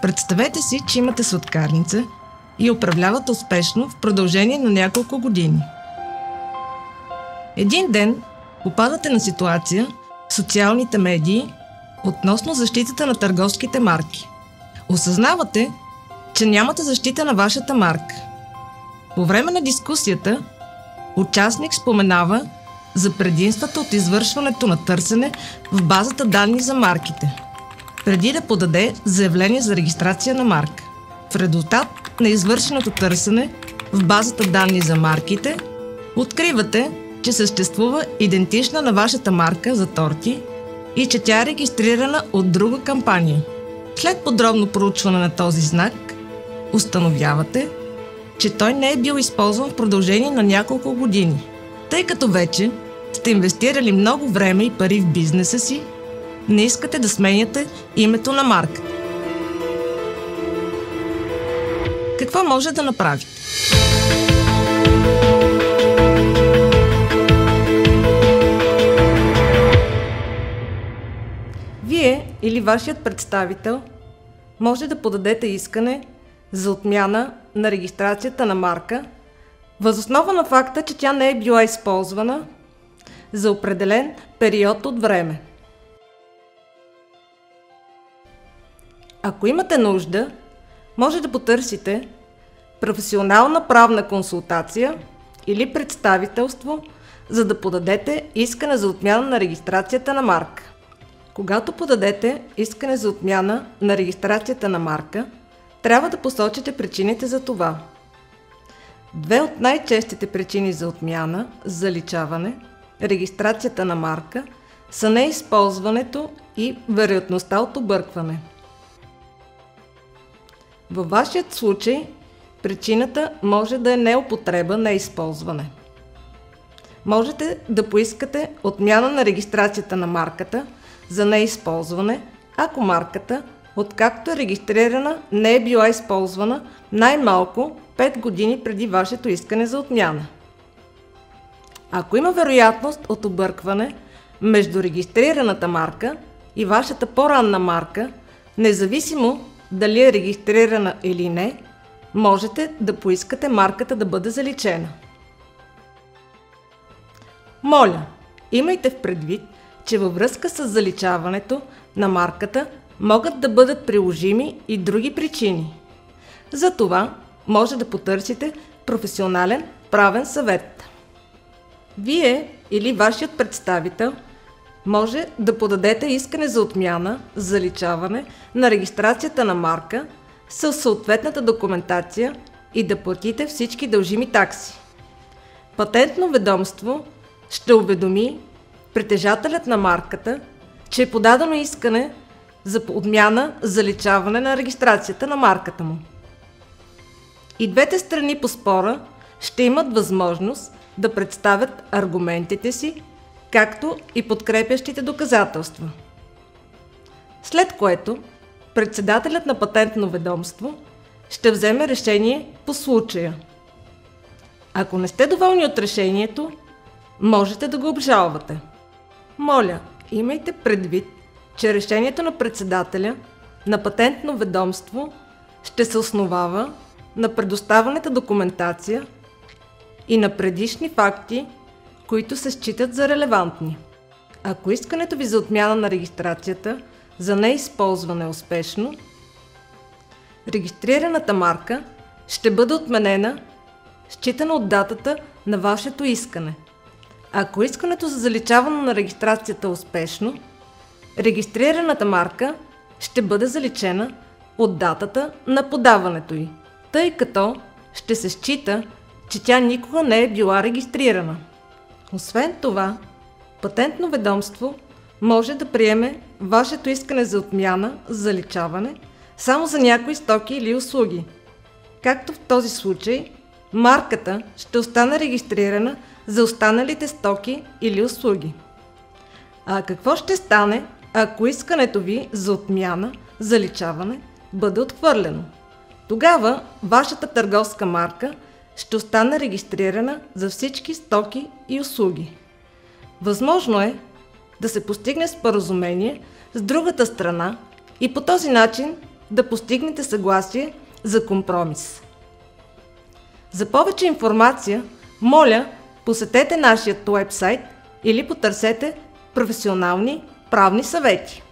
Представете си, че имате сладкарница и управлявате успешно в продължение на няколко години. Един ден попадате на ситуация в социалните медии относно защитата на търговските марки. Осъзнавате, че нямате защита на вашата марка. По време на дискусията, участник споменава за предимствата от извършването на търсене в базата данни за марките, преди да подаде заявление за регистрация на марка. В резултат на извършеното търсене в базата данни за марките, откривате, че съществува идентична на вашата марка за торти и че тя е регистрирана от друга кампания. След подробно проучване на този знак, установявате, че той не е бил използван в продължение на няколко години. Тъй като вече сте инвестирали много време и пари в бизнеса си, не искате да сменяте името на марката. Какво може да направите? Вие или вашият представител може да подадете искане за отмяна на регистрацията на марка въз основа на факта, че тя не е била използвана за определен период от време. Ако имате нужда, може да потърсите професионална правна консултация или представителство, за да подадете искане за отмяна на регистрацията на марка. Когато подадете искане за отмяна на регистрацията на марка, трябва да посочите причините за това. Две от най-честите причини за отмяна, заличаване, регистрацията на марка са неизползването и вероятността от объркване. Във вашият случай причината може да е неупотреба, неизползване. Можете да поискате отмяна на регистрацията на марката за неизползване, ако марката, откакто е регистрирана, не е била използвана най-малко 5 години преди вашето искане за отмяна. Ако има вероятност от объркване между регистрираната марка и вашата по-ранна марка, независимо дали е регистрирана или не, можете да поискате марката да бъде заличена. Моля, имайте в предвид, че във връзка с заличаването на марката могат да бъдат приложими и други причини. Затова може да потърсите професионален правен съвет. Вие или вашият представител може да подадете искане за отмяна, заличаване на регистрацията на марка със съответната документация и да платите всички дължими такси. Патентно ведомство ще уведоми притежателят на марката, че е подадено искане за отмяна, заличаване на регистрацията на марката му. И двете страни по спора ще имат възможност да представят аргументите си, както и подкрепящите доказателства. След което председателят на патентно ведомство ще вземе решение по случая. Ако не сте доволни от решението, можете да го обжалвате. Моля, имайте предвид, че решението на председателя на патентно ведомство ще се основава на предоставената документация и на предишни факти, които се считат за релевантни. Ако искането ви за отмяна на регистрацията за неизползване е успешно, регистрираната марка ще бъде отменена, считана от датата на вашето искане. Ако искането за заличаване на регистрацията е успешно, регистрираната марка ще бъде заличена от датата на подаването й, тъй като ще се счита, че тя никога не е била регистрирана. Освен това, патентно ведомство може да приеме вашето искане за отмяна, заличаване, само за някои стоки или услуги. Както в този случай, марката ще остане регистрирана за останалите стоки или услуги. А какво ще стане, ако искането ви за отмяна, заличаване бъде отхвърлено? Тогава вашата търговска марка ще остане регистрирана за всички стоки и услуги. Възможно е да се постигне споразумение с другата страна и по този начин да постигнете съгласие за компромис. За повече информация, моля, посетете нашия уебсайт или потърсете професионални правни съвети.